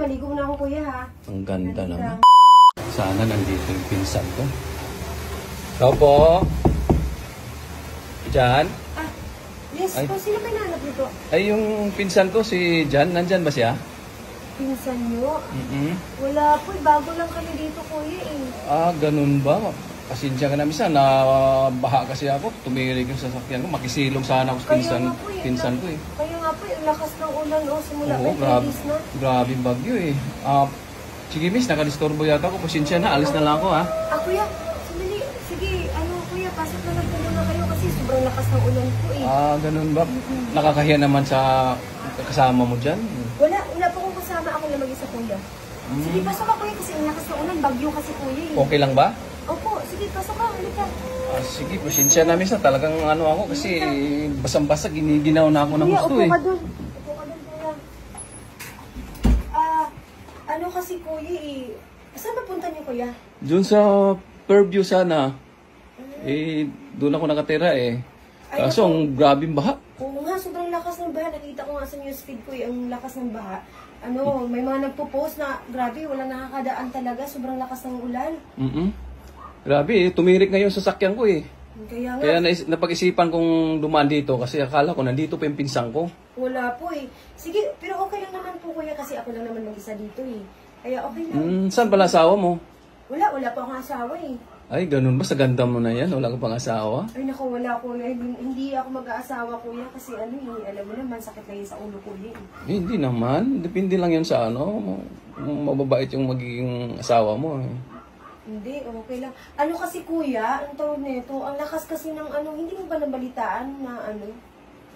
maligo muna ako kuya ha. Ang ganda Halika. naman. Sana nandito yung pinsan ko. Tao po. Jan? Ah, yes Ay. po. Sino ba nanap nito? Ay, yung pinsan ko, si Jan. Nandyan ba siya? Pinsan nyo? Wala po. Bago lang kami dito kuya eh. Ah, ganun ba? Pasensya ka na misa. Nabaha kasi ako. Tumirik yung sasakyan ko. Makisilong sana ako sa pinsan ko eh. Kaya nga po, yung lakas ng ulan simula Oo, grabe na. grabe bagyo eh. Sige miss, nakadisturbo yata ako. Pasensya na, alis na lang ako ha. Kuya, sandali. Sige, kuya, pasok na lang po muna kayo kasi sobrang lakas ng ulan po eh. Ganun ba? Nakakahiya naman sa kasama mo dyan. Wala po akong kasama. Ako lang mag-isa kuya. Sige, pasok ka kuya kasi ang lakas ng ulan. Bagyo kasi kuya eh. Okay lang ba? Opo, sige, pasok ka. Halika. Sige, pasensya na miss. Talagang ako kasi basang-basa, giniginaw na ako ng gusto Upo eh. ka dun. Upo ka dun, kuya. Kasi kuya eh. Saan napunta niyo kuya? Doon sa Fairview sana. Doon ako nakatira eh. Kaso ang grabing baha. Oo nga, sobrang lakas ng baha. Nakita ko nga sa newsfeed ko eh, ang lakas ng baha. May mga nagpo-post na grabe, walang nakakadaan talaga. Sobrang lakas ng ulan. Grabe eh, tumirik ngayon sa sasakyan ko eh. Kaya nga. Kaya napag-isipan kong dumaan dito kasi akala ko nandito pa yung pinsang ko. Wala po eh. Sige, pero okay lang naman po kuya kasi ako lang naman mag-isa dito eh. Kaya okay lang. Saan pala asawa mo? Wala pa akong asawa eh. Ay, ganun ba? Sa ganda mo na yan? Wala ka pang asawa? Ay naku, wala kuya. Hindi ako mag-aasawa kuya kasi alam mo naman sakit na yun sa ulo kuya eh. Hindi naman. Depende lang yun sa mababait yung magiging asawa mo eh. Hindi, okay lang. Kasi kuya, ang tawag nito, ang lakas kasi ng hindi mo ba nabalitaan na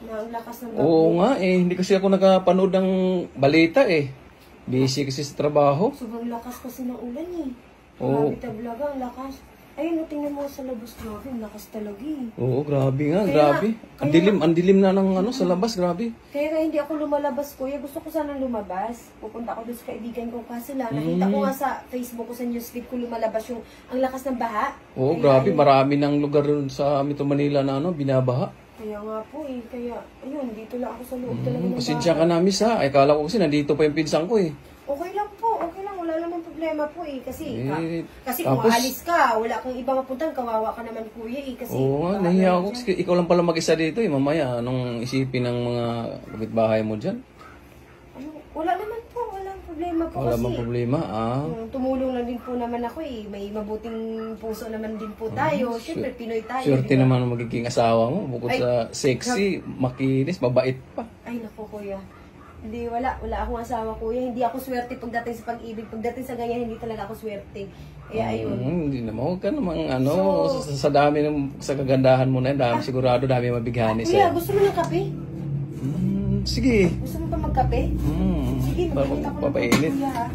na ang lakas ng bagyo? Oo nga eh, hindi kasi ako nakapanood ng balita eh. Busy kasi sa trabaho. Sobrang lakas kasi ng ulan eh. Oo. Grabe talaga, ang lakas. Ayun, tingnan mo sa labas, grabe, ang lakas talaga eh. Oo, grabe nga, grabe. Ang dilim na ng sa labas, grabe. Kaya hindi ako lumalabas kuya, gusto ko sanang lumabas. Pupunta ako doon sa kaibigan ko kasi nakita ko nga sa Facebook ko, sa newsfeed ko lumalabas yung ang lakas ng baha. Oo, grabe, marami ng lugar sa Metro Manila na binabaha. Kaya nga po eh, kaya ayun, dito lang ako sa loob talaga ng Pasensya ka na, miss ha. Ay, kala ko kasi nandito pa yung pinsang ko eh. Okay lang po, okay lang. Wala naman problema po eh. Kasi kung tapos, aalis ka, wala kang iba mapuntahan, kawawa ka naman kuya eh. Kasi, oo nga, nahiya ako. Kasi ikaw lang pala mag-isa dito eh. Mamaya, anong isipin ng mga kapitbahay mo dyan? Wala naman po, walang problema po. Wala kasi bang problema, tumulong lang din po naman ako eh. May mabuting puso naman din po tayo. Siyempre, Pinoy tayo. Swerte naman ang magiging asawa mo. Bukod sa sexy, makinis, mabait pa. Ay, naku kuya. Hindi, wala akong asawa kuya. Hindi ako swerte pagdating sa pag-ibig. Pagdating sa ganyan, hindi talaga ako swerte. Kaya ayun. Hindi naman. Huwag ka namang sa dami sa kagandahan mo na yan. Sigurado dami mabighani Kuya, sa'yo. gusto mo ng kape? Sige. Gusto mo ba magkape? Sige, magpainit ako ng papainit. kuya ha.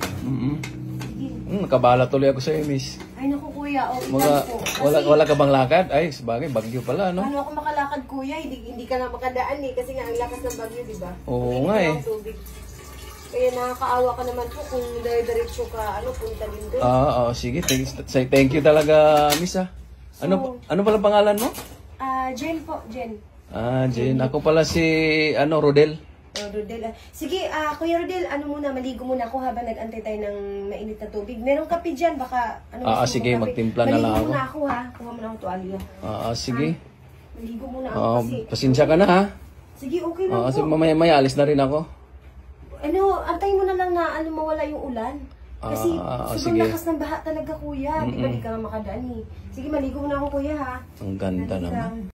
Sige. Nakabala tuloy ako sa'yo, miss. Ay naku kuya, okay lang po. Wala ka bang lakad? Ay, sabagay, bagyo pala, no? Ano ako makalakad kuya, hindi ka na makadaan eh. Kasi nga ang lakas ng bagyo, di ba? Oo nga eh. Kaya nakakaawa ka naman po kung diretso ka, punta din doon. Sige. Thank you talaga, miss ha. Ano pala pangalan mo? Jen po, Jen. Jen. Ako pala si, Rodel. Rodel. Sige, Kuya Rodel, maligo muna ako habang nag-antay tayo ng mainit na tubig. Merong kape dyan, baka, sige, magtimpla na lang ako. Maligo muna ako ha, kuha mo na akong tuwalya. Sige. Maligo muna ako kasi. Pasensya ka na ha. Sige, okay lang po. Kasi mamaya alis na rin ako. Antay mo na lang na mawala yung ulan. Kasi sobrang lakas ng baha talaga kuya. Di ba di ka makadaan eh. Sige, maligo muna ako kuya ha. Ang ganda naman.